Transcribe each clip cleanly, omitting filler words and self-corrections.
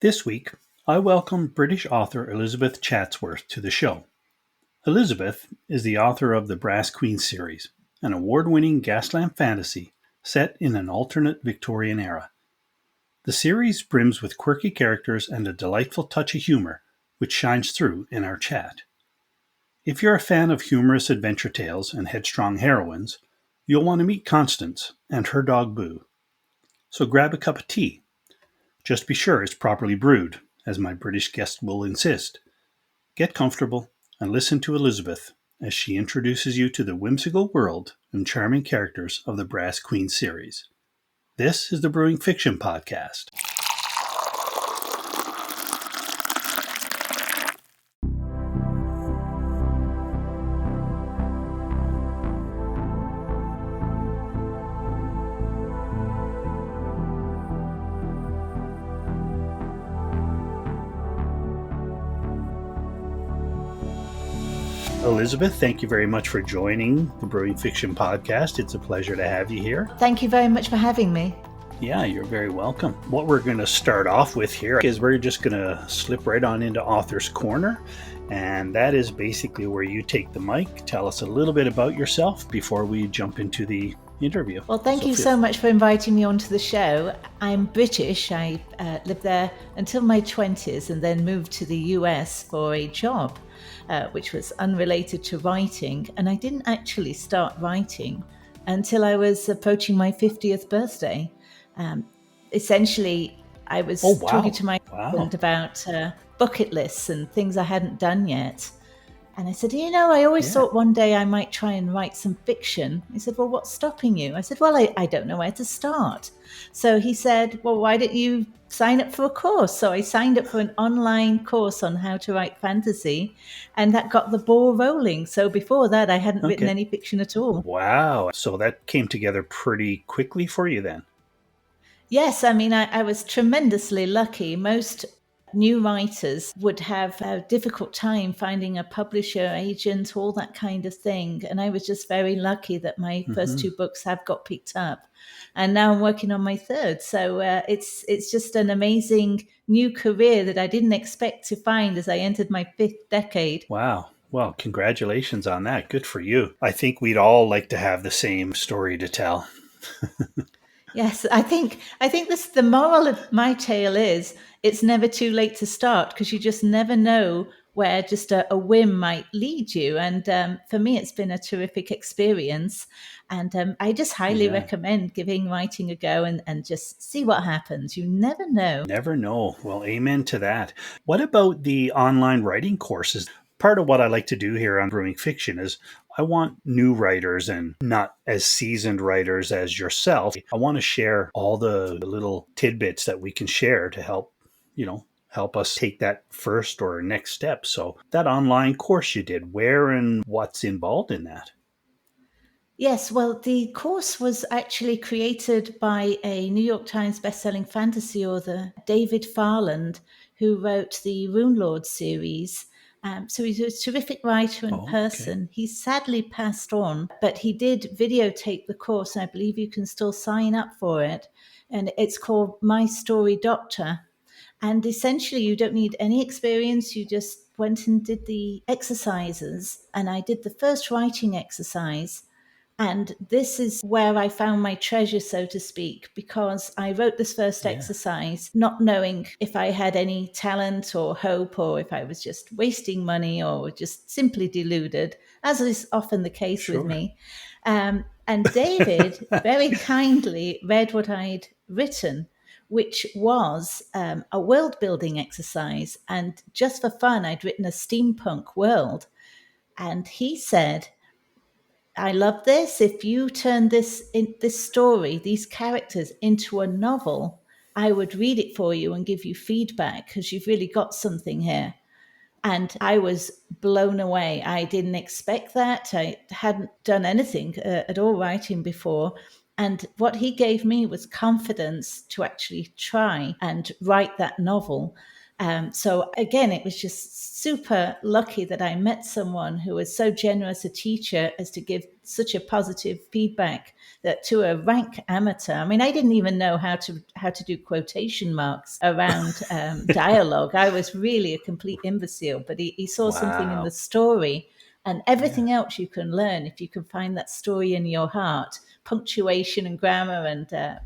This week, I welcome British author Elizabeth Chatsworth to the show. Elizabeth is the author of the Brass Queen series, an award-winning Gaslamp fantasy set in an alternate Victorian era. The series brims with quirky characters and a delightful touch of humor, which shines through in our chat. If you're a fan of humorous adventure tales and headstrong heroines, you'll want to meet Constance and her dog Boo. So grab a cup of tea. Just be sure it's properly brewed, as my British guest will insist. Get comfortable and listen to Elizabeth as she introduces you to the whimsical world and charming characters of the Brass Queen series. This is the Brewing Fiction Podcast. Elizabeth, thank you very much for joining the Brewing Fiction Podcast. It's a pleasure to have you here. Thank you very much for having me. Yeah, you're very welcome. What we're going to start off with here is we're just going to slip right on into Author's Corner. And that is basically where you take the mic, tell us a little bit about yourself before we jump into the interview. Well, thank you so much for inviting me onto the show. I'm British. I lived there until my 20s and then moved to the US for a job, which was unrelated to writing. And I didn't actually start writing until I was approaching my 50th birthday. Essentially, I was talking to my husband about bucket lists and things I hadn't done yet. And I said, I always thought one day I might try and write some fiction. He said, well, what's stopping you? I said, well, I don't know where to start. So he said, well, why don't you sign up for a course? So I signed up for an online course on how to write fantasy, and that got the ball rolling. So before that, I hadn't written any fiction at all. Wow. So that came together pretty quickly for you then? Yes. I mean, I was tremendously lucky. Most new writers would have a difficult time finding a publisher, agent, all that kind of thing. And I was just very lucky that my first two books have got picked up. And now I'm working on my third. So it's just an amazing new career that I didn't expect to find as I entered my fifth decade. Wow. Well, congratulations on that. Good for you. I think we'd all like to have the same story to tell. Yes, I think the moral of my tale is it's never too late to start, because you just never know where just a whim might lead you. And for me, it's been a terrific experience. And I just highly recommend giving writing a go and just see what happens. You never know. Never know. Well, amen to that. What about the online writing courses? Part of what I like to do here on Brewing Fiction is I want new writers and not as seasoned writers as yourself. I want to share all the little tidbits that we can share to help us take that first or next step. So that online course you did, where and what's involved in that? Yes, well, the course was actually created by a New York Times bestselling fantasy author, David Farland, who wrote the Rune Lord series. So he's a terrific writer and person. He sadly passed on, but he did videotape the course. I believe you can still sign up for it. And it's called My Story Doctor. And essentially, you don't need any experience. You just went and did the exercises. And I did the first writing exercise. And this is where I found my treasure, so to speak, because I wrote this first exercise not knowing if I had any talent or hope, or if I was just wasting money or just simply deluded, as is often the case with me. And David very kindly read what I'd written, which was a world building exercise. And just for fun, I'd written a steampunk world. And he said, I love this. If you turn this story, these characters, into a novel, I would read it for you and give you feedback, because you've really got something here. And I was blown away. I didn't expect that. I hadn't done anything at all writing before. And what he gave me was confidence to actually try and write that novel. So again, it was just super lucky that I met someone who was so generous a teacher as to give such a positive feedback that to a rank amateur. I mean, I didn't even know how to do quotation marks around dialogue. I was really a complete imbecile, but he saw something in the Wow. story, and Yeah. everything else you can learn if you can find that story in your heart. Punctuation and grammar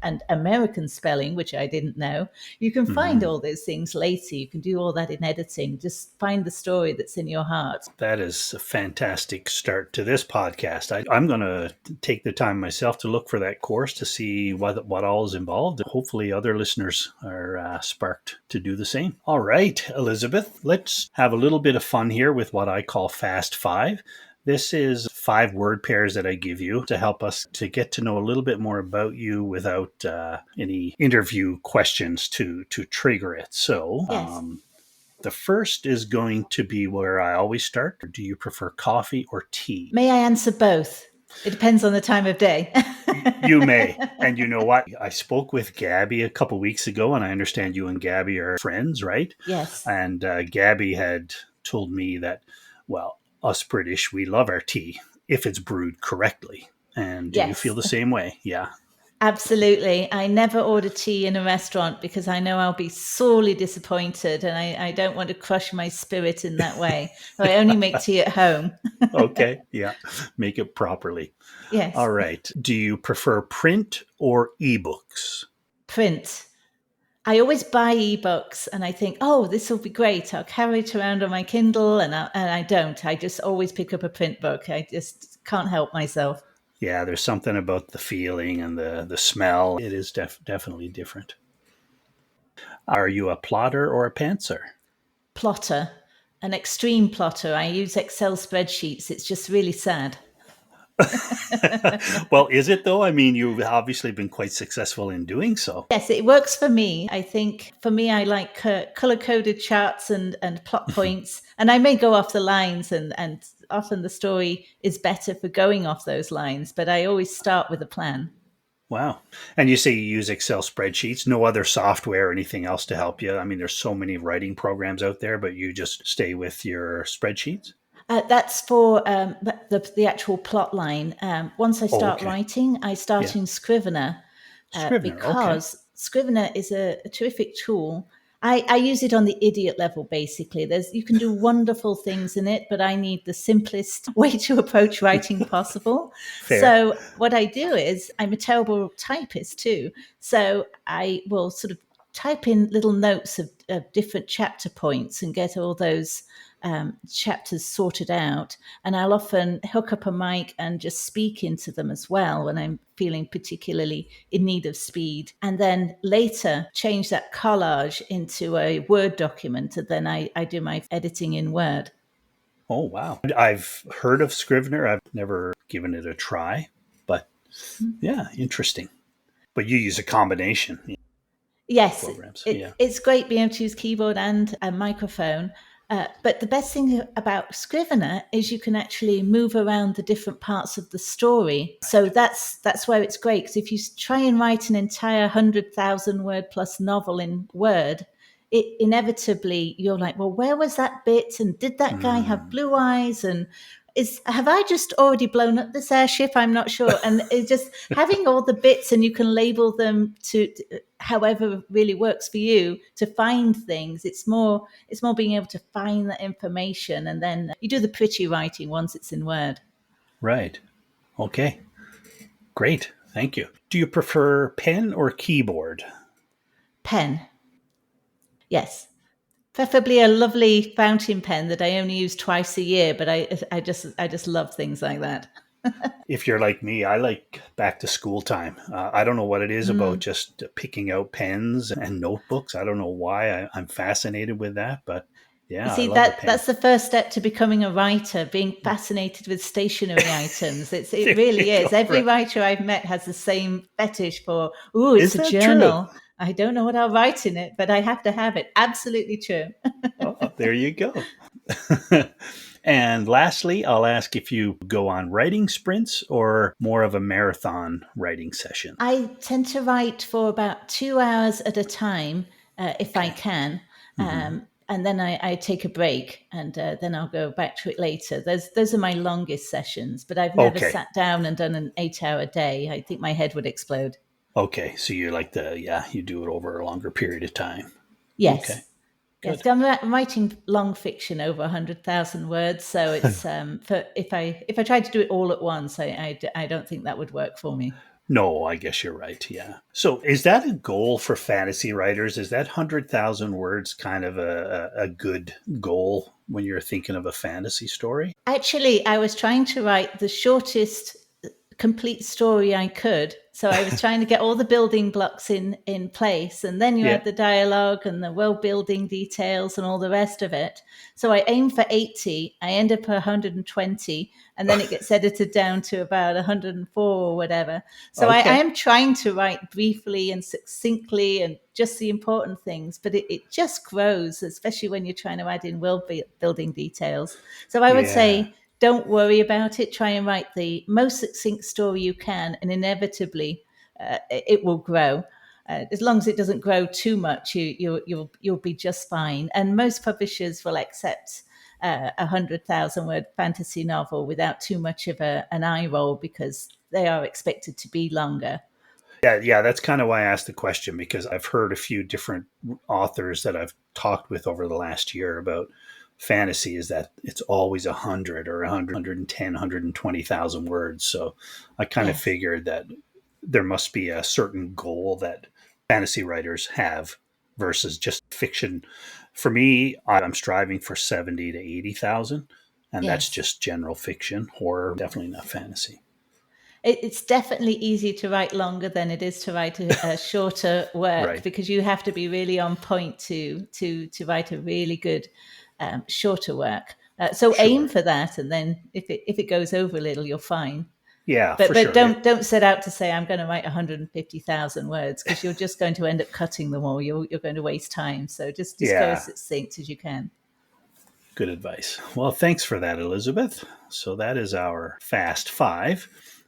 and American spelling, which I didn't know. You can find Hmm. all those things later. You can do all that in editing. Just find the story that's in your heart. That is a fantastic start to this podcast. I'm going to take the time myself to look for that course to see what all is involved. Hopefully, other listeners are sparked to do the same. All right, Elizabeth, let's have a little bit of fun here with what I call Fast Five. This is 5 word pairs that I give you to help us to get to know a little bit more about you without any interview questions to trigger it. So, Yes. the first is going to be where I always start. Do you prefer coffee or tea? May I answer both? It depends on the time of day. You may. And you know what? I spoke with Gabby a couple weeks ago, and I understand you and Gabby are friends, right? Yes. And Gabby had told me that, well, us British, we love our tea if it's brewed correctly. And do you feel Yes. the same way? Yeah. Absolutely. I never order tea in a restaurant because I know I'll be sorely disappointed, and I don't want to crush my spirit in that way. So I only make tea at home. Okay. Yeah. Make it properly. Yes. All right. Do you prefer print or ebooks? Print. I always buy ebooks and I think, oh, this will be great. I'll carry it around on my Kindle, and I don't. I just always pick up a print book. I just can't help myself. Yeah, there's something about the feeling and the smell. It is definitely different. Are you a plotter or a pantser? Plotter, an extreme plotter. I use Excel spreadsheets. It's just really sad. Well, is it though? I mean, you've obviously been quite successful in doing so. Yes, it works for me. I think for me, I like color coded charts and plot points. And I may go off the lines, and often the story is better for going off those lines, but I always start with a plan. Wow. And you say you use Excel spreadsheets, no other software or anything else to help you. I mean, there's so many writing programs out there, but you just stay with your spreadsheets? That's for the actual plot line. Once I Oh, start okay. writing, I start Yeah. in Scrivener Scrivener. Okay. because Scrivener is a terrific tool. I use it on the idiot level, basically. You can do wonderful things in it, but I need the simplest way to approach writing possible. Fair. So what I do is I'm a terrible typist too. So I will sort of type in little notes of different chapter points and get all those chapters sorted out. And I'll often hook up a mic and just speak into them as well when I'm feeling particularly in need of speed. And then later change that collage into a Word document. And then I do my editing in Word. Oh, wow. I've heard of Scrivener. I've never given it a try, but yeah, interesting. But you use a combination of Yes, programs. Yeah. it's great being able to use keyboard and a microphone. But the best thing about Scrivener is you can actually move around the different parts of the story. So that's where it's great. Because if you try and write an entire 100,000 word plus novel in Word, it inevitably you're like, well, where was that bit? And did that guy have Mm, blue eyes? And have I just already blown up this airship? I'm not sure. And it's just having all the bits, and you can label them to however really works for you to find things. It's more being able to find that information, and then you do the pretty writing once it's in Word. right. Okay. Great. Thank you. Do you prefer pen or keyboard? Pen, yes. Preferably a lovely fountain pen that I only use twice a year, but I just love things like that. If you're like me, I like back to school time. I don't know what it is about Mm. just picking out pens and notebooks. I don't know why I'm fascinated with that, but You yeah, I see, love a pen. that's the first step to becoming a writer, being fascinated with stationery items. It There you really is. go. Every Right. writer I've met has the same fetish for, oh, Is it's a that true? journal. I don't know what I'll write in it, but I have to have it. Absolutely true. Oh, there you go. And lastly, I'll ask if you go on writing sprints or more of a marathon writing session. I tend to write for about 2 hours at a time, if I Okay. can. And then I take a break, and then I'll go back to it later. Those are my longest sessions, but I've never Okay. sat down and done an 8-hour day. I think my head would explode. Okay. So you like you do it over a longer period of time. Okay. Yes. Yes, Good. I'm writing long fiction over 100,000 words, so it's for if I tried to do it all at once, I don't think that would work for me. No, I guess you're right. Yeah. So is that a goal for fantasy writers? Is that 100,000 words kind of a good goal when you're thinking of a fantasy story? Actually, I was trying to write the shortest complete story I could. So I was trying to get all the building blocks in place, and then you Yeah. add the dialogue and the world building details and all the rest of it. So I aim for 80, I end up at 120, and then it gets edited down to about 104 or whatever. So I Okay. am trying to write briefly and succinctly and just the important things, but it just grows, especially when you're trying to add in world building details. So I would Yeah. say, don't worry about it. Try and write the most succinct story you can, and inevitably it will grow. As long as it doesn't grow too much, you'll be just fine. And most publishers will accept 100,000 word fantasy novel without too much of an eye roll, because they are expected to be longer. Yeah, that's kind of why I asked the question, because I've heard a few different authors that I've talked with over the last year about fantasy is that it's always 100 or 110, 120,000 words. So I kind of Yes. figured that there must be a certain goal that fantasy writers have versus just fiction. For me, I'm striving for 70 to 80,000, and that's Yes. just general fiction, horror, definitely not fantasy. It's definitely easier to write longer than it is to write a shorter work, Right. because you have to be really on point to write a really good shorter work. So aim Sure. for that, and then if it goes over a little, you're fine. Yeah, But for but sure. don't set out to say I'm going to write 150,000 words, because you're just going to end up cutting them all. You're going to waste time. So just go as Yeah, succinct as you can. good advice. Well, thanks for that, Elizabeth. So that is our fast five.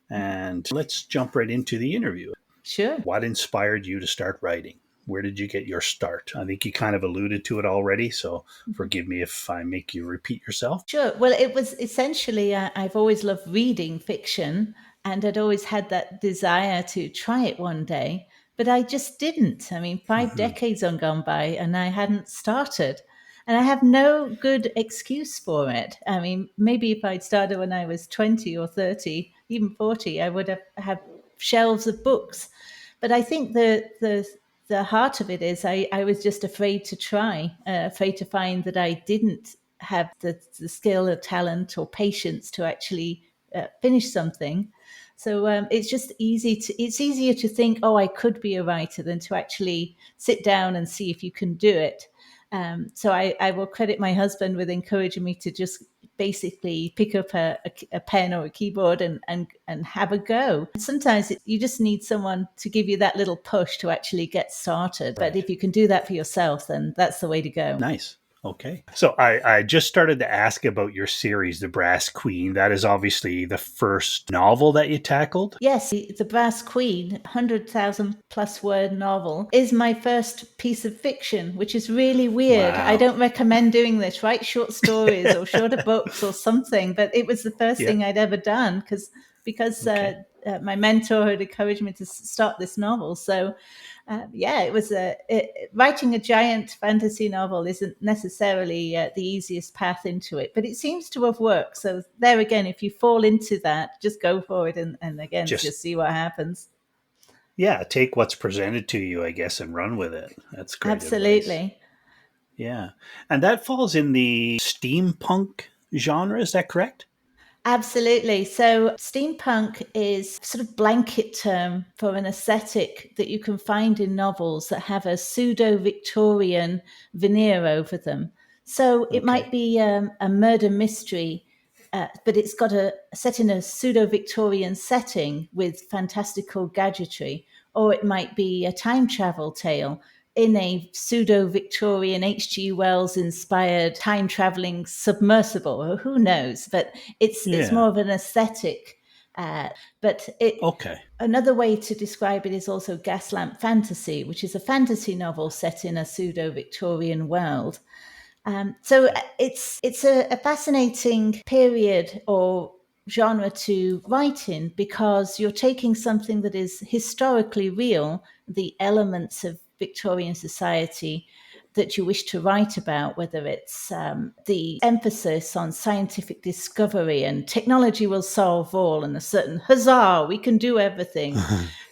And let's jump right into the interview. Sure. What inspired you to start writing? Where did you get your start? I think you kind of alluded to it already, so forgive me if I make you repeat yourself. Sure. Well, it was essentially, I've always loved reading fiction, and I'd always had that desire to try it one day, but I just didn't. I mean, 5 decades on gone by and I hadn't started. And I have no good excuse for it. I mean, maybe if I'd started when I was 20 or 30, even 40, I would have had shelves of books. But I think the heart of it is I was just afraid to try, afraid to find that I didn't have the skill or talent or patience to actually finish something. So it's easier to think, oh, I could be a writer, than to actually sit down and see if you can do it. So I will credit my husband with encouraging me to just basically pick up a pen or a keyboard and have a go. Sometimes you just need someone to give you that little push to actually get started. But Right. if you can do that for yourself, then that's the way to go. Nice. Okay. So I just started to ask about your series, The Brass Queen. That is obviously the first novel that you tackled. Yes, The Brass Queen, 100,000 plus word novel, is my first piece of fiction, which is really weird. I Wow. don't recommend doing this. Write short stories or shorter books or something. But it was the first Yeah. thing I'd ever done, because Okay. my mentor had encouraged me to start this novel. So yeah, it was writing a giant fantasy novel isn't necessarily the easiest path into it, but it seems to have worked. So there again, if you fall into that, just go for it, and again, Just just see what happens. yeah, take what's presented to you, I guess, and run with it. That's great advice. Absolutely. Yeah. And that falls in the steampunk genre, is that correct? Absolutely. So, steampunk is sort of blanket term for an aesthetic that you can find in novels that have a pseudo Victorian veneer over them. So, it might Okay. be a murder mystery, but it's got a set in a pseudo Victorian setting with fantastical gadgetry, or it might be a time travel tale in a pseudo Victorian H.G. Wells inspired time traveling submersible, or who knows? But it's Yeah. more of an aesthetic. But Okay. another way to describe it is also Gaslamp fantasy, which is a fantasy novel set in a pseudo-Victorian world. So Okay. it's a fascinating period or genre to write in because you're taking something that is historically real, the elements of Victorian society that you wish to write about, whether it's the emphasis on scientific discovery and technology will solve all, and a certain huzzah, we can do everything.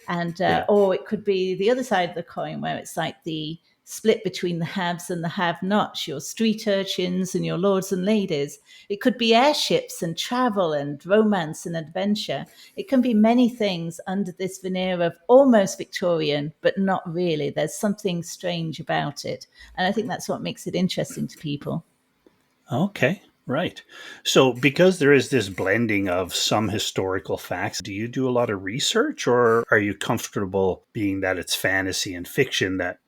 And Yeah. or it could be the other side of the coin where it's like the split between the haves and the have-nots, your street urchins and your lords and ladies. It could be airships and travel and romance and adventure. It can be many things under this veneer of almost Victorian, but not really. There's something strange about it. And I think that's what makes it interesting to people. Okay. Right. So, because there is this blending of some historical facts, do you do a lot of research, or are you comfortable being that it's fantasy and fiction that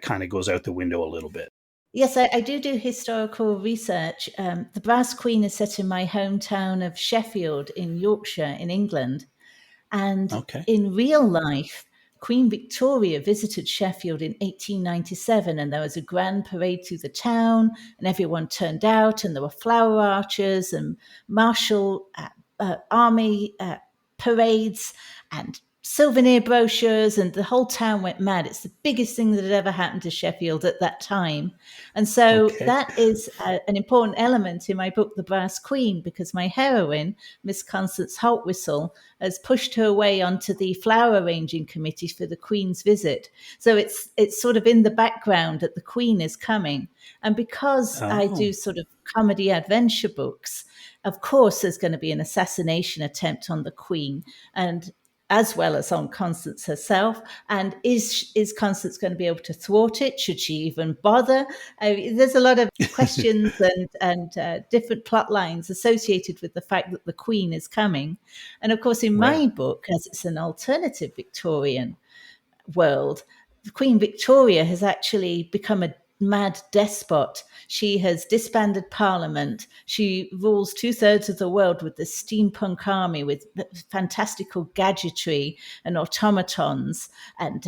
kind of goes out the window a little bit? Yes, I do historical research. The Brass Queen is set in my hometown of Sheffield in Yorkshire, in England. And Okay. in real life, Queen Victoria visited Sheffield in 1897, and there was a grand parade through the town, and everyone turned out, and there were flower archers and martial army parades and souvenir brochures, and the whole town went mad. It's the biggest thing that had ever happened to Sheffield at that time. And so Okay. that is an important element in my book, The Brass Queen, because my heroine, Miss Constance Haltwhistle, has pushed her way onto the flower arranging committee for the Queen's visit. So it's sort of in the background that the Queen is coming. And because I Oh, do sort of comedy adventure books, of course there's going to be an assassination attempt on the Queen, and as well as on Constance herself. And is Constance going to be able to thwart it? Should she even bother? I mean, there's a lot of questions and different plot lines associated with the fact that the Queen is coming. And of course, in right. my book, as it's an alternative Victorian world, Queen Victoria has actually become a mad despot. She has disbanded parliament. She rules 2/3 of the world with the steampunk army, with fantastical gadgetry and automatons and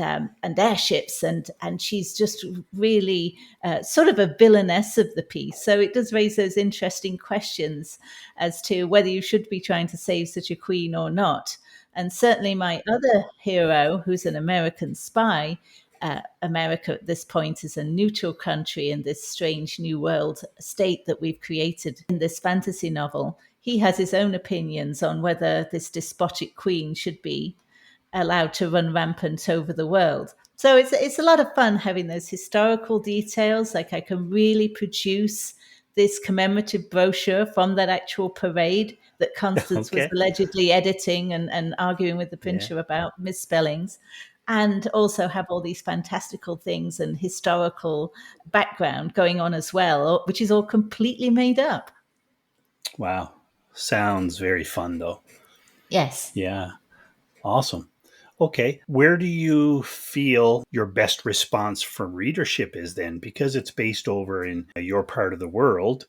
airships, and she's just really sort of a villainess of the piece. So it does raise those interesting questions as to whether you should be trying to save such a queen or not. And certainly, my other hero, who's an American spy, America at this point is a neutral country in this strange new world state that we've created in this fantasy novel. He has his own opinions on whether this despotic queen should be allowed to run rampant over the world. So it's a lot of fun having those historical details. Like I can really produce this commemorative brochure from that actual parade that Constance was Okay. allegedly editing and arguing with the Yeah. printer about misspellings, and also have all these fantastical things and historical background going on as well, which is all completely made up. Wow. Sounds very fun, though. Yes. Yeah. Awesome. Okay. Where do you feel your best response from readership is then? Because it's based over in your part of the world,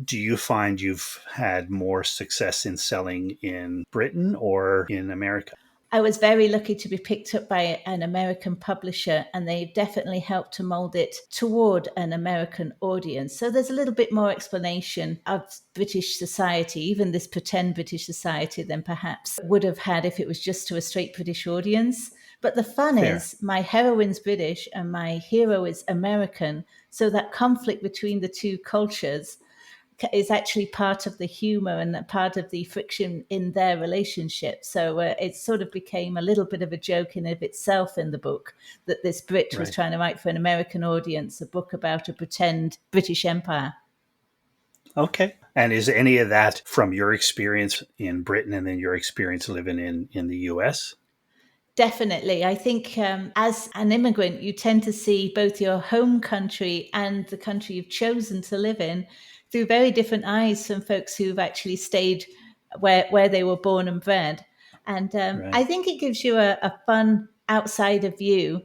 do you find you've had more success in selling in Britain or in America? I was very lucky to be picked up by an American publisher, and they definitely helped to mold it toward an American audience. So there's a little bit more explanation of British society, even this pretend British society, than perhaps would have had if it was just to a straight British audience. But the fun Fair. is, my heroine's British and my hero is American. So that conflict between the two cultures is actually part of the humor and part of the friction in their relationship. So it sort of became a little bit of a joke in of itself in the book that this Brit was Right. trying to write for an American audience a book about a pretend British empire. Okay. And is any of that from your experience in Britain and then your experience living in the US? Definitely. I think as an immigrant, you tend to see both your home country and the country you've chosen to live in through very different eyes from folks who've actually stayed where they were born and bred. And I Right. think it gives you a fun outsider view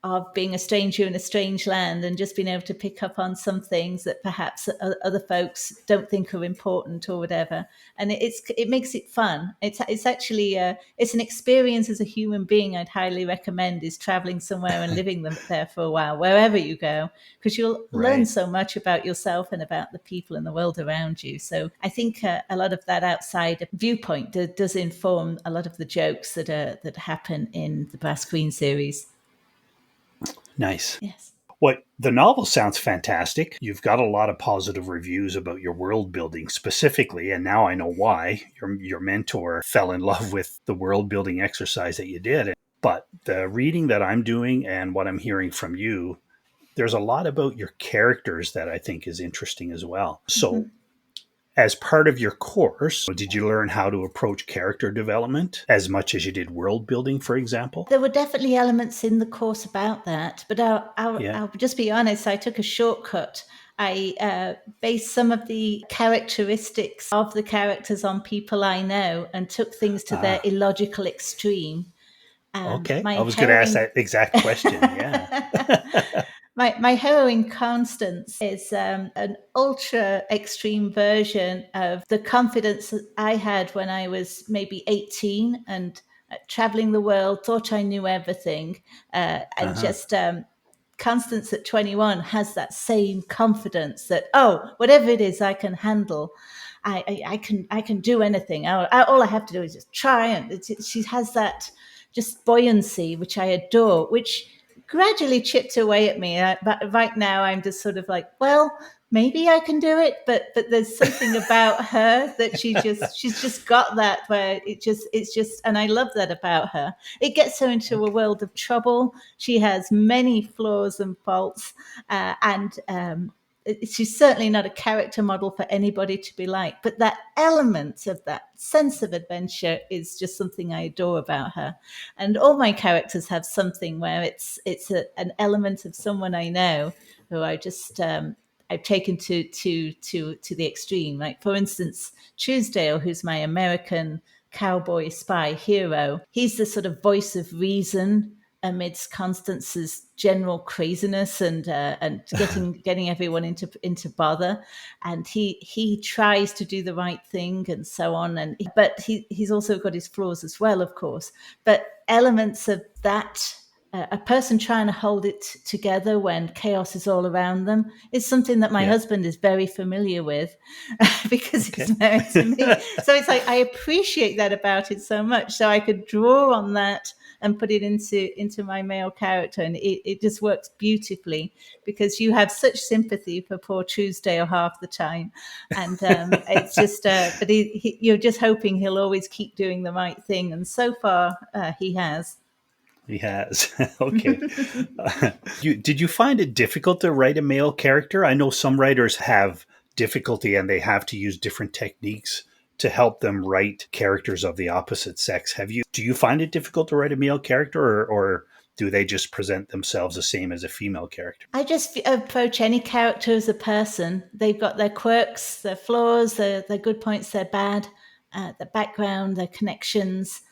of being a stranger in a strange land and just being able to pick up on some things that perhaps other folks don't think are important or whatever. And it makes it fun. It's actually it's an experience as a human being I'd highly recommend, is traveling somewhere and living there for a while, wherever you go, because you'll learn Right. so much about yourself and about the people and the world around you. So I think a lot of that outside viewpoint does inform a lot of the jokes that happen in the Brass Queen series. Nice. Yes. What the novel sounds fantastic. You've got a lot of positive reviews about your world building specifically, and now I know why. Your mentor fell in love with the world building exercise that you did. But the reading that I'm doing and what I'm hearing from you, there's a lot about your characters that I think is interesting as well. So, as part of your course, did you learn how to approach character development as much as you did world building, for example? There were definitely elements in the course about that, but Yeah. I'll just be honest, I took a shortcut. I based some of the characteristics of the characters on people I know and took things to their Ah, illogical extreme. okay. My I was going to ask heroine that exact question. Yeah. my heroine Constance is an ultra extreme version of the confidence that I had when I was maybe 18 and traveling the world, thought I knew everything, and Uh-huh. just Constance at 21 has that same confidence that, oh, whatever it is, I can handle. I can do anything. All I have to do is just try. And she has that just buoyancy, which I adore, which gradually chipped away at me. But right now, I'm just sort of like, well, maybe I can do it, but there's something about her that she's just got that where it's just, and I love that about her. It gets her into a Okay. world of trouble. She has many flaws and faults, and she's certainly not a character model for anybody to be like, but that element of that sense of adventure is just something I adore about her. And all my characters have something where an element of someone I know who I just I've taken to the extreme. Like, for instance, Truesdale, who's my American cowboy spy hero, he's the sort of voice of reason amidst Constance's general craziness and getting everyone into bother, and he tries to do the right thing and so on, but he's also got his flaws as well, of course. But elements of that, a person trying to hold it together when chaos is all around them, is something that my Yeah. husband is very familiar with because Okay. he's married to me. So it's like I appreciate that about it so much. So I could draw on that and put it into my male character, and it just works beautifully because you have such sympathy for poor Truesdale half the time, and it's just but you're just hoping he'll always keep doing the right thing, and so far he has. He has. Okay. Did you find it difficult to write a male character? I know some writers have difficulty and they have to use different techniques to help them write characters of the opposite sex. Do you find it difficult to write a male character, or do they just present themselves the same as a female character? I just approach any character as a person. They've got their quirks, their flaws, their good points, their bad, their background, their connections,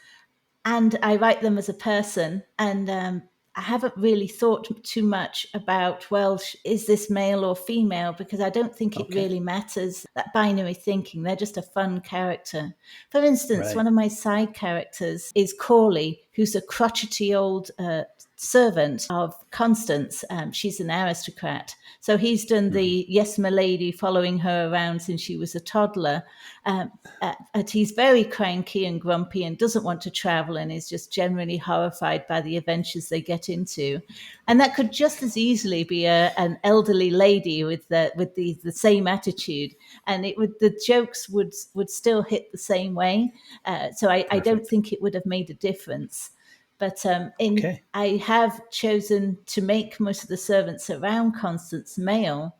and I write them as a person. And I haven't really thought too much about, well, is this male or female? Because I don't think it Okay. really matters, that binary thinking. They're just a fun character. For instance, Right. one of my side characters is Corley, who's a crotchety old servant of Constance. She's an aristocrat. So he's done Mhm. the yes, m'lady, following her around since she was a toddler. But he's very cranky and grumpy and doesn't want to travel and is just generally horrified by the adventures they get into. And that could just as easily be an elderly lady with the same attitude, and the jokes would still hit the same way. So I don't Perfect. think it would have made a difference. But Okay. I have chosen to make most of the servants around Constance male,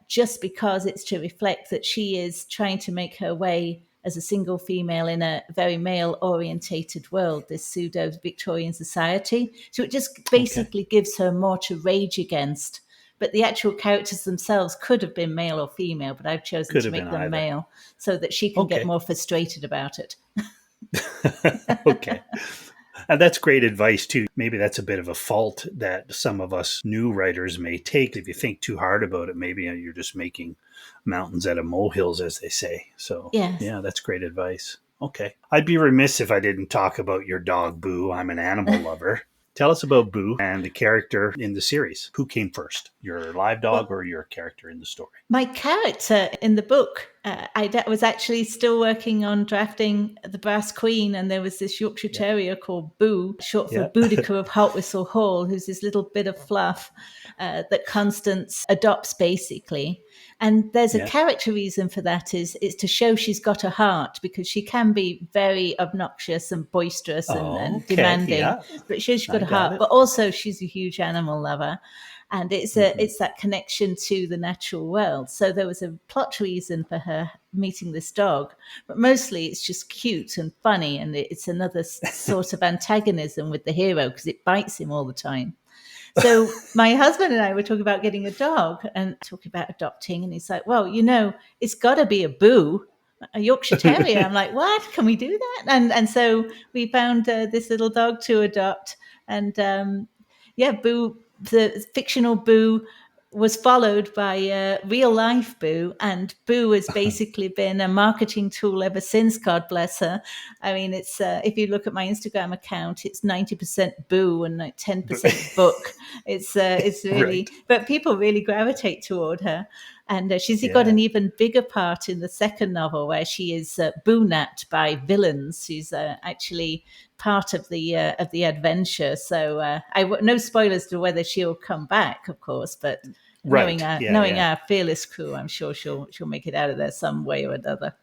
just because it's to reflect that she is trying to make her way as a single female in a very male orientated world, this pseudo Victorian society. So it just Okay. basically gives her more to rage against. But the actual characters themselves could have been male or female, but I've chosen Could to have been make them either. male so that she can get Okay. more frustrated about it. Okay. And that's great advice, too. Maybe that's a bit of a fault that some of us new writers may take. If you think too hard about it, maybe you're just making mountains out of molehills, as they say. So, Yes. yeah, that's great advice. Okay. I'd be remiss if I didn't talk about your dog, Boo. I'm an animal lover. Tell us about Boo and the character in the series. Who came first, your live dog Well, or your character in the story? my character in the book, was actually still working on drafting The Brass Queen, and there was this Yorkshire Yeah. Terrier called Boo, short for Yeah. Boudica of Haltwhistle Hall, who's this little bit of fluff that Constance adopts, basically. And there's a Yeah. character reason for that is it's to show she's got a heart, because she can be very obnoxious and boisterous and Okay. demanding, Yeah. but she's got I a got heart. it. But also she's a huge animal lover. And Mm-hmm. it's that connection to the natural world. So there was a plot reason for her meeting this dog, but mostly it's just cute and funny, and it's another sort of antagonism with the hero because it bites him all the time. So my husband and I were talking about getting a dog and talking about adopting, and he's like, "Well, it's got to be a Boo." A Yorkshire Terrier. I'm like, what? Can we do that? And so we found this little dog to adopt, and Boo, the fictional Boo, was followed by real life Boo, and Boo has basically been a marketing tool ever since. God bless her. I mean, it's if you look at my Instagram account, it's 90% Boo and like 10% book. It's Right. really, but people really gravitate toward her. And she's got Yeah. an even bigger part in the second novel, where she is boo-napped by villains. She's actually part of the adventure. So no spoilers to whether she'll come back, of course, but knowing Right. Yeah. knowing Yeah. our fearless crew, I'm sure she'll make it out of there some way or another.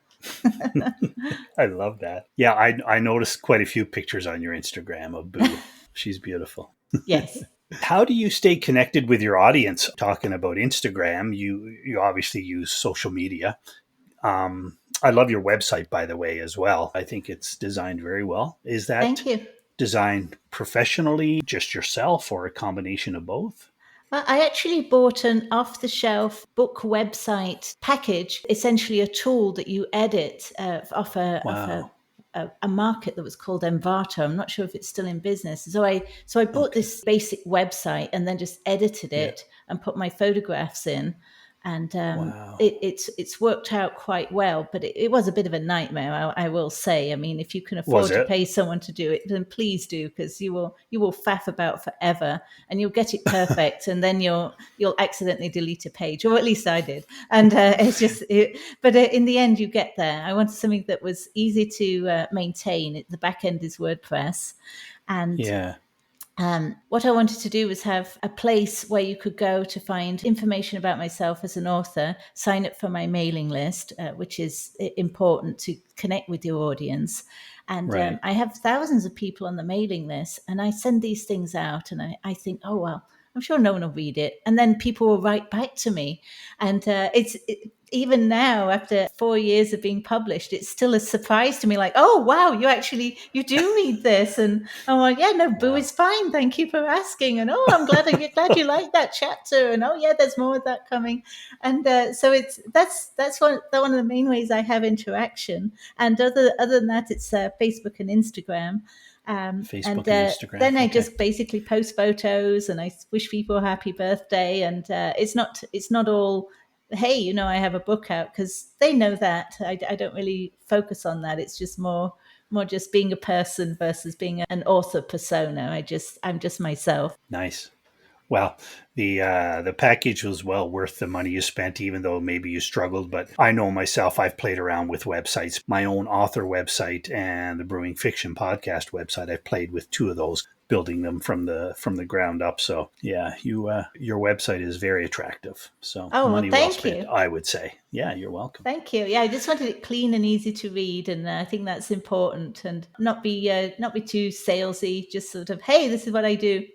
I love that. Yeah, I noticed quite a few pictures on your Instagram of Boo. She's beautiful. Yes. How do you stay connected with your audience? Talking about Instagram, you obviously use social media. I love your website, by the way, as well. I think it's designed very well. Is that Thank you. designed professionally, just yourself, or a combination of both? I actually bought an off the shelf book website package, essentially a tool that you edit off Wow. a market that was called Envato. I'm not sure if it's still in business. So I bought Okay. this basic website and then just edited Yeah. it and put my photographs in. And Wow. it's worked out quite well, but it was a bit of a nightmare, I will say. I mean, if you can Was afford to it? pay someone to do it, then please do, because you will faff about forever, and you'll get it perfect, and then you'll accidentally delete a page, or at least I did. And but in the end, you get there. I wanted something that was easy to maintain. The back end is WordPress, and Yeah. what I wanted to do was have a place where you could go to find information about myself as an author, sign up for my mailing list, which is important to connect with your audience. And Right. I have thousands of people on the mailing list, and I send these things out, and I think, oh, well, I'm sure no one will read it. And then people will write back to me. And even now, after 4 years of being published, it's still a surprise to me, like, oh, wow, you do read this. And I'm like, yeah, no, Boo Wow. is fine. Thank you for asking. And I'm glad you like that chapter. And oh yeah, there's more of that coming. And so that's one of the main ways I have interaction. And other than that, it's Facebook and Instagram. And Facebook and Instagram. then I Okay. just basically post photos and I wish people a happy birthday. And it's not all, hey, I have a book out, because they know that. I don't really focus on that. It's just more just being a person versus being an author persona. I'm just myself. Nice. Well, the package was well worth the money you spent, even though maybe you struggled. But I know myself, I've played around with websites. My own author website and the Brewing Fiction podcast website. I've played with two of those, building them from the ground up. So yeah, your website is very attractive. So Oh, well, money well thank spent, you. I would say. Yeah, you're welcome. Thank you. Yeah, I just wanted it clean and easy to read, and I think that's important. And not be too salesy. Just sort of, hey, this is what I do.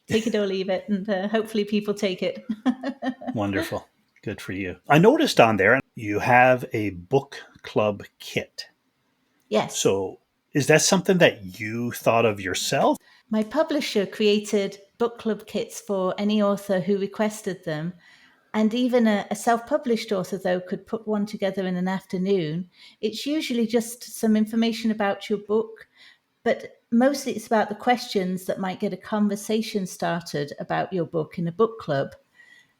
Take it or leave it, and hopefully people take it. Wonderful. Good for you. I noticed on there you have a book club kit. Yes. So is that something that you thought of yourself? My publisher created book club kits for any author who requested them. And even a self-published author, though, could put one together in an afternoon. It's usually just some information about your book, but mostly it's about the questions that might get a conversation started about your book in a book club.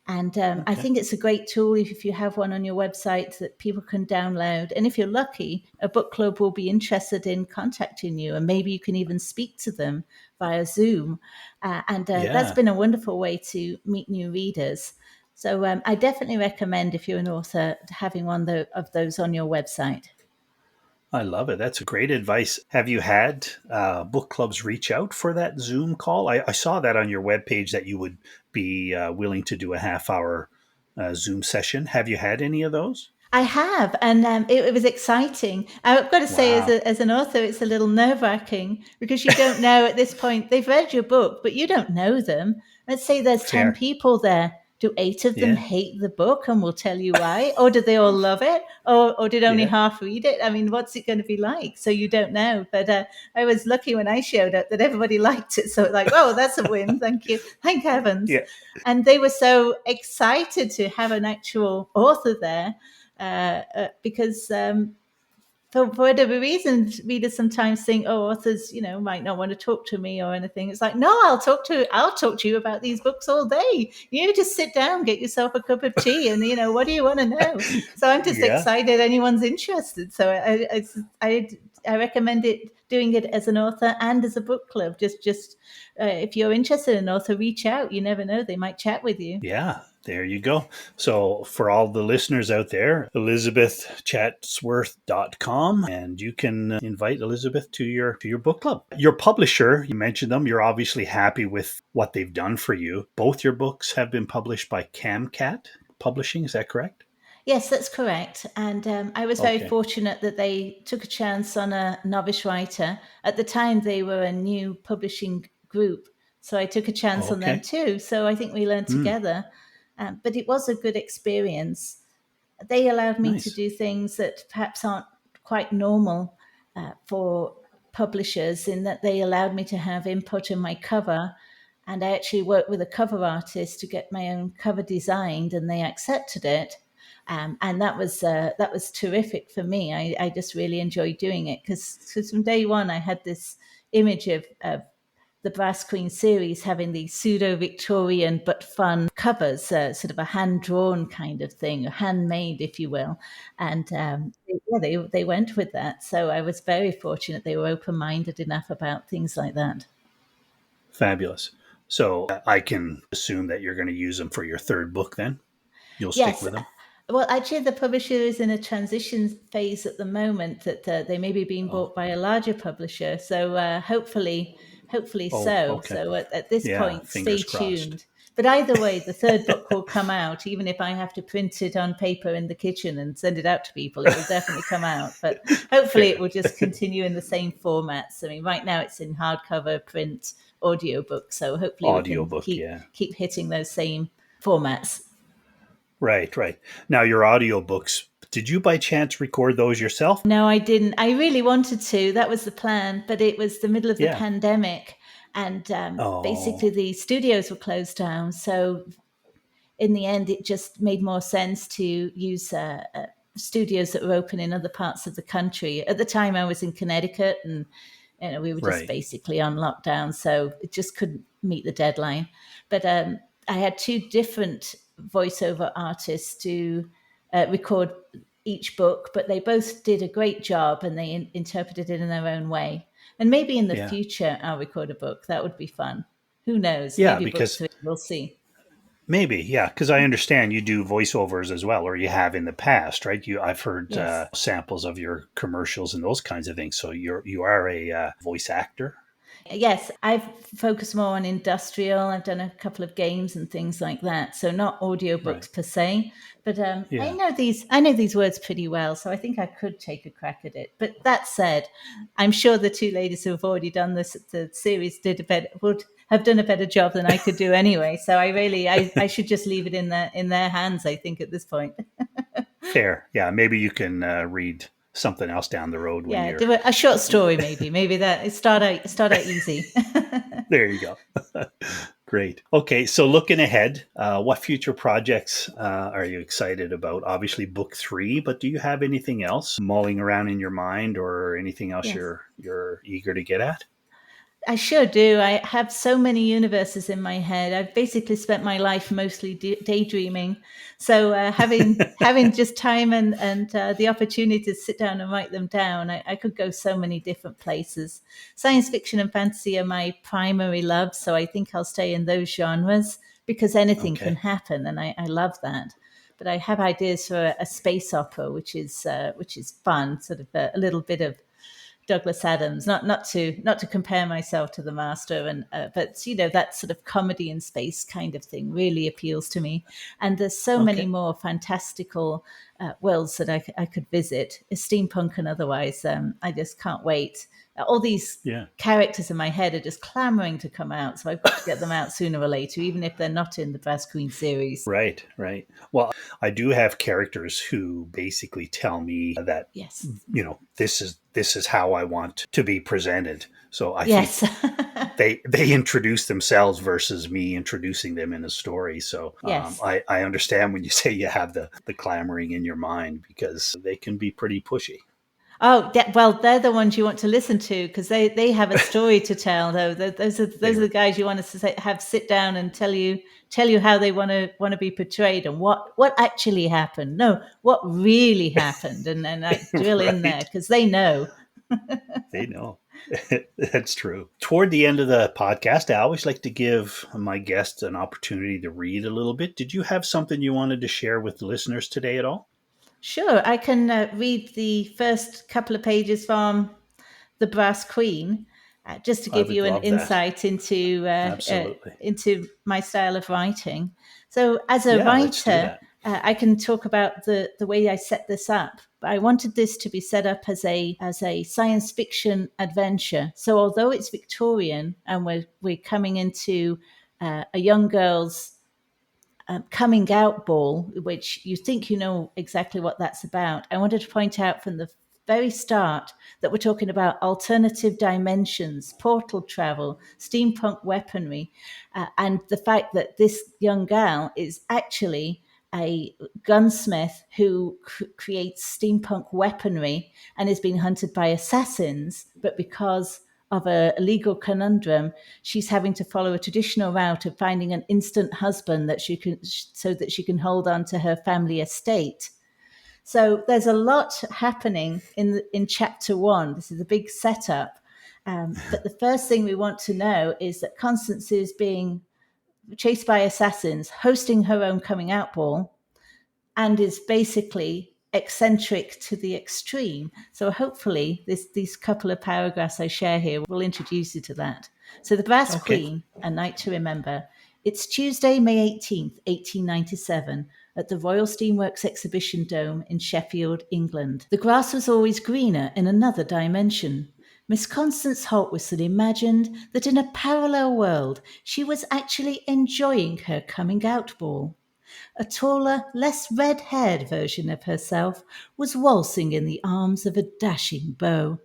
And I Okay. think it's a great tool if you have one on your website that people can download. And if you're lucky, a book club will be interested in contacting you, and maybe you can even speak to them via Zoom. And that's Yeah, been a wonderful way to meet new readers. So I definitely recommend, if you're an author, having one of those on your website. I love it. That's great advice. Have you had book clubs reach out for that Zoom call? I saw that on your webpage that you would be willing to do a half hour Zoom session. Have you had any of those? I have, and it was exciting. I've got to say, Wow. as an author, it's a little nerve wracking because you don't know at this point. They've read your book, but you don't know them. Let's say there's 10 Fair. people there. Do 8 of them Yeah. hate the book and will tell you why? Or do they all love it? Or did only Yeah. half read it? I mean, what's it going to be like? So you don't know. But I was lucky when I showed up that everybody liked it. So like, oh, that's a win. Thank you. Thank heavens. Yeah. And they were so excited to have an actual author there because for whatever reason, readers sometimes think, "Oh, authors, might not want to talk to me or anything." It's like, no, I'll talk to you about these books all day. You just sit down, get yourself a cup of tea, and what do you want to know? So I'm just Yeah. excited anyone's interested. So I recommend doing it as an author and as a book club. Just if you're interested in an author, reach out. You never know; they might chat with you. Yeah, there you go. So, for all the listeners out there, elizabethchatsworth.com, and you can invite Elizabeth to your book club. Your publisher, you mentioned them, you're obviously happy with what they've done for you. Both your books have been published by Camcat Publishing, is that correct? Yes, that's correct. And I was very Okay. fortunate that they took a chance on a novice writer. At the time, they were a new publishing group. So I took a chance on them Okay. too. So I think we learned Hmm. together. But it was a good experience. They allowed me to Nice. do things that perhaps aren't quite normal for publishers, in that they allowed me to have input in my cover. And I actually worked with a cover artist to get my own cover designed, and they accepted it. And that was terrific for me. I just really enjoyed doing it because from day one I had this image of the Brass Queen series having these pseudo Victorian but fun covers, sort of a hand drawn kind of thing, handmade, if you will. And yeah, they went with that. So I was very fortunate they were open minded enough about things like that. Fabulous. So, I can assume that you're going to use them for your third book then? You'll stick Yes. with them? Well, actually, the publisher is in a transition phase at the moment that they may be being Oh, bought by a larger publisher. So hopefully oh, so. okay. So at this Yeah, point, stay fingers crossed. tuned. But either way, the third book will come out, even if I have to print it on paper in the kitchen and send it out to people. It will definitely come out. But hopefully, it Fair. will just continue in the same formats. I mean, right now it's in hardcover, print, audiobook. So hopefully, we can Audiobook, keep yeah. keep hitting those same formats. Right, right. Now, your audiobooks, did you by chance record those yourself? No, I didn't. I really wanted to. That was the plan, but it was the middle of the Yeah. pandemic, and basically Oh, the studios were closed down. So in the end, it just made more sense to use studios that were open in other parts of the country. At the time, I was in Connecticut, and we were just right. basically on lockdown, so it just couldn't meet the deadline. But I had two different voiceover artists to record each book, but they both did a great job, and they interpreted it in their own way. And maybe in the Yeah. future, I'll record a book. That would be fun. Who knows? Yeah, Maybe book because three. We'll see. maybe, yeah, because I understand you do voiceovers as well, or you have in the past, right? I've heard Yes. samples of your commercials and those kinds of things. So you are a voice actor, Yes, I've focused more on industrial. I've done a couple of games and things like that. So not right? audiobooks per se, but I Yeah. know these words pretty well, so I think I could take a crack at it. But that said, I'm sure the two ladies who have already done the series would have done a better job than I could do anyway. So I should just leave it in their hands, I think, at this point. Fair. Yeah. Maybe you can read something else down the road when Yeah, you're. do a short story maybe. Maybe that start out easy. There you go. Great. Okay, so looking ahead, what future projects are you excited about? Obviously, book three, but do you have anything else mulling around in your mind, or anything else Yes. you're eager to get at? I sure do. I have so many universes in my head. I've basically spent my life mostly daydreaming. So having just time and the opportunity to sit down and write them down, I could go so many different places. Science fiction and fantasy are my primary love, so I think I'll stay in those genres because anything can Okay. happen, and I love that. But I have ideas for a space opera, which is fun, sort of a little bit of Douglas Adams, not to compare myself to the master, and but that sort of comedy in space kind of thing really appeals to me. And there's so many Okay. more fantastical worlds that I could visit, steampunk and otherwise. I just can't wait. All these Yeah. characters in my head are just clamoring to come out, so I've got to get them out sooner or later, even if they're not in the Brass Queen series. Right, right. Well, I do have characters who basically tell me that Yes, this is how I want to be presented. So I think yes, they introduce themselves versus me introducing them in a story. So yes. I understand when you say you have the clamoring in your mind because they can be pretty pushy. Oh, well, they're the ones you want to listen to because they have a story to tell. Though those are the They guys you want to have sit down and tell you how they want to be portrayed and what actually happened. No, what really happened, and like drill in there right. because they know. They know. That's true. Toward the end of the podcast, I always like to give my guests an opportunity to read a little bit. Did you have something you wanted to share with the listeners today at all? Sure, I can read the first couple of pages from the Brass Queen, just to I give would you an love that. insight Absolutely. into my style of writing. So, as a Yeah, let's do writer, that. I can talk about the way I set this up. I wanted this to be set up as a science fiction adventure. So, although it's Victorian and we're coming into a young girl's coming out ball, which you think you know exactly what that's about, I wanted to point out from the very start that we're talking about alternative dimensions, portal travel, steampunk weaponry, and the fact that this young gal is actually a gunsmith who creates steampunk weaponry and is being hunted by assassins, but because of a legal conundrum, she's having to follow a traditional route of finding an instant husband so that she can hold on to her family estate. So there's a lot happening in chapter one. This is a big setup. But the first thing we want to know is that Constance is being chased by assassins, hosting her own coming out ball, and is basically eccentric to the extreme. So hopefully these couple of paragraphs I share here will introduce you to that. So the Brass Okay. Queen, A Night to Remember. It's Tuesday, May 18th, 1897, at the Royal Steamworks Exhibition Dome in Sheffield, England. The grass was always greener in another dimension. Miss Constance Haltwhistle imagined that in a parallel world she was actually enjoying her coming out ball. A taller, less red haired version of herself was waltzing in the arms of a dashing beau.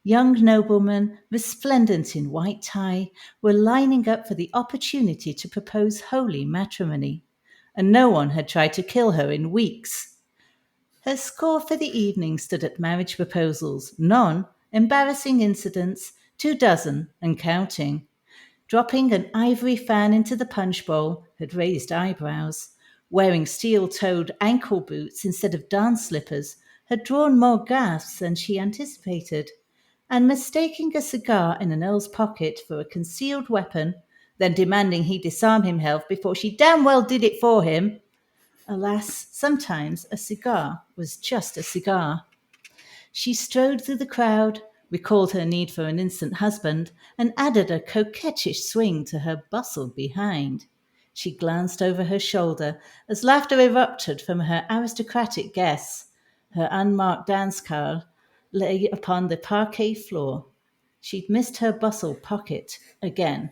Young noblemen, resplendent in white tie, were lining up for the opportunity to propose holy matrimony, and no one had tried to kill her in weeks. Her score for the evening stood at marriage proposals, none, embarrassing incidents, 24 and counting. Dropping an ivory fan into the punch bowl had raised eyebrows. Wearing steel toed ankle boots instead of dance slippers had drawn more gasps than she anticipated. And mistaking a cigar in an earl's pocket for a concealed weapon, then demanding he disarm himself before she damn well did it for him. Alas, sometimes a cigar was just a cigar. She strode through the crowd, recalled her need for an instant husband, and added a coquettish swing to her bustle behind. She glanced over her shoulder as laughter erupted from her aristocratic guests. Her unmarked dance card lay upon the parquet floor. She'd missed her bustle pocket again.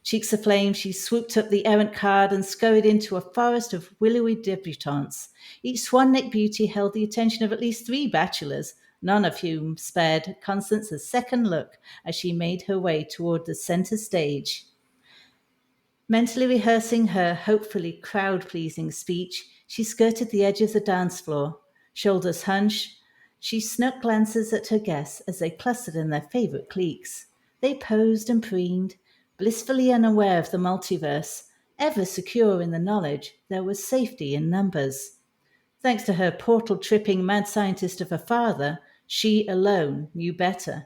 Cheeks aflame, she swooped up the errant card and scurried into a forest of willowy debutantes. Each swan-necked beauty held the attention of at least 3 bachelors, none of whom spared Constance a second look as she made her way toward the centre stage. Mentally rehearsing her hopefully crowd-pleasing speech, she skirted the edge of the dance floor. Shoulders hunched, she snuck glances at her guests as they clustered in their favourite cliques. They posed and preened, blissfully unaware of the multiverse, ever secure in the knowledge there was safety in numbers. Thanks to her portal-tripping mad scientist of a father, she alone knew better.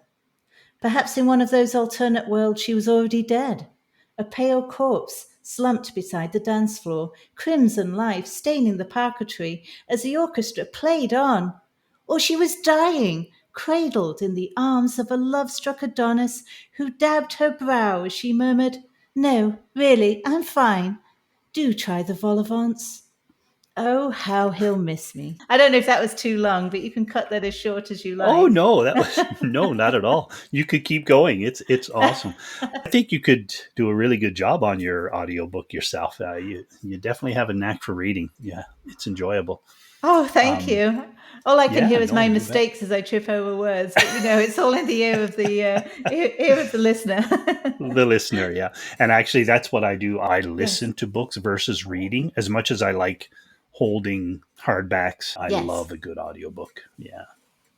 Perhaps in one of those alternate worlds she was already dead. A pale corpse slumped beside the dance floor, crimson life staining the parquetry as the orchestra played on. Or she was dying, cradled in the arms of a love-struck Adonis who dabbed her brow as she murmured, "No, really, I'm fine. Do try the vol au vents." Oh, how he'll miss me. I don't know if that was too long, but you can cut that as short as you like. Oh no, that was no, not at all. You could keep going. It's awesome. I think you could do a really good job on your audiobook yourself. You definitely have a knack for reading. Yeah, it's enjoyable. Oh, thank you. All I can hear is my you bet. mistakes as I trip over words. But, it's all in the ear of the ear of the listener. The listener, yeah. And actually, that's what I do. I listen to books versus reading. As much as I like holding hardbacks, I love a good audiobook. Yeah.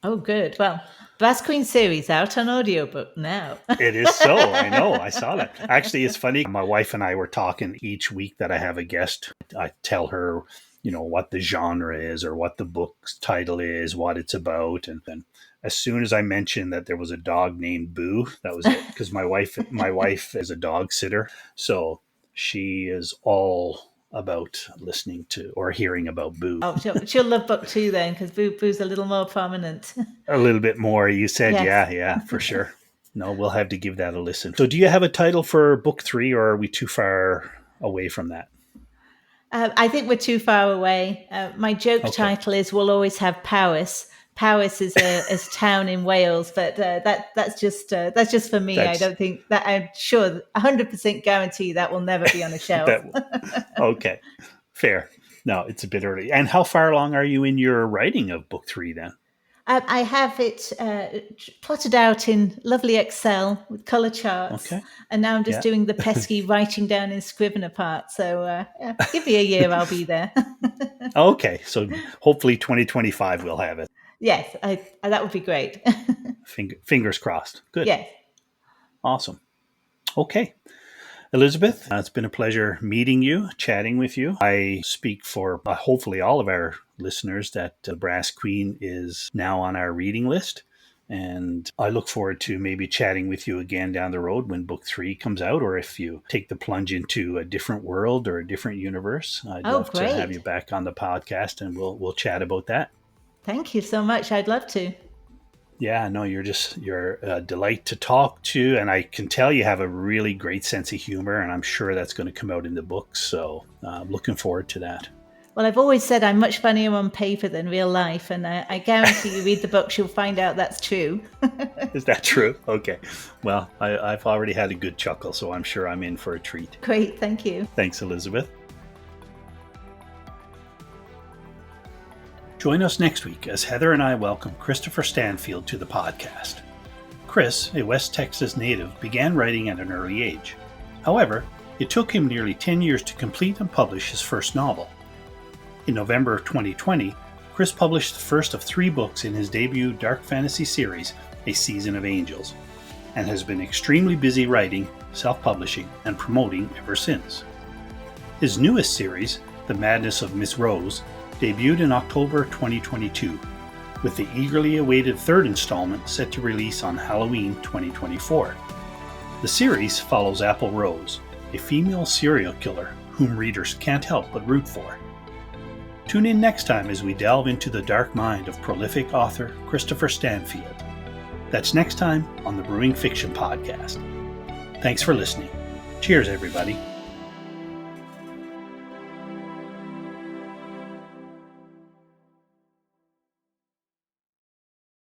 Oh, good. Well, Brass Queen series out on audiobook now. It is so. I know. I saw that. Actually, it's funny. My wife and I were talking each week that I have a guest. I tell her, what the genre is or what the book's title is, what it's about. And then as soon as I mentioned that there was a dog named Boo, that was it. Because my wife is a dog sitter. So she is all about listening to or hearing about Boo. Oh, she'll love book 2 then, because Boo's a little more prominent. A little bit more, you said. Yes. Yeah, for sure. No, we'll have to give that a listen. So do you have a title for book 3, or are we too far away from that? I think we're too far away. My joke title is "We'll Always Have Powys." Powys is a town in Wales, but that's just for me. I don't think that. I'm sure 100% guarantee that will never be on a shelf. Okay, fair. No, it's a bit early. And how far along are you in your writing of book 3 then? I have it plotted out in lovely Excel with color charts, and now I'm just doing the pesky writing down in Scrivener part. So give me a year, I'll be there. Okay, so hopefully 2025 we'll have it. Yes, that would be great. Fingers crossed. Good. Yes. Awesome. Okay. Elizabeth, it's been a pleasure meeting you, chatting with you. I speak for hopefully all of our listeners that Brass Queen is now on our reading list. And I look forward to maybe chatting with you again down the road when book 3 comes out, or if you take the plunge into a different world or a different universe. I'd love to have you back on the podcast, and we'll chat about that. Thank you so much. I'd love to. Yeah, no, you're a delight to talk to, and I can tell you have a really great sense of humor, and I'm sure that's going to come out in the book. So I'm looking forward to that. Well, I've always said I'm much funnier on paper than real life, and I guarantee you read the books, you'll find out that's true. Is that true? Okay. Well, I've already had a good chuckle, so I'm sure I'm in for a treat. Great. Thank you. Thanks, Elizabeth. Join us next week as Heather and I welcome Christopher Stanfield to the podcast. Chris, a West Texas native, began writing at an early age. However, it took him nearly 10 years to complete and publish his first novel. In November of 2020, Chris published the first of 3 books in his debut dark fantasy series, A Season of Angels, and has been extremely busy writing, self-publishing, and promoting ever since. His newest series, The Madness of Miss Rose, debuted in October 2022, with the eagerly awaited 3rd installment set to release on Halloween 2024. The series follows Apple Rose, a female serial killer whom readers can't help but root for. Tune in next time as we delve into the dark mind of prolific author Christopher Stanfield. That's next time on the Brewing Fiction Podcast. Thanks for listening. Cheers, everybody.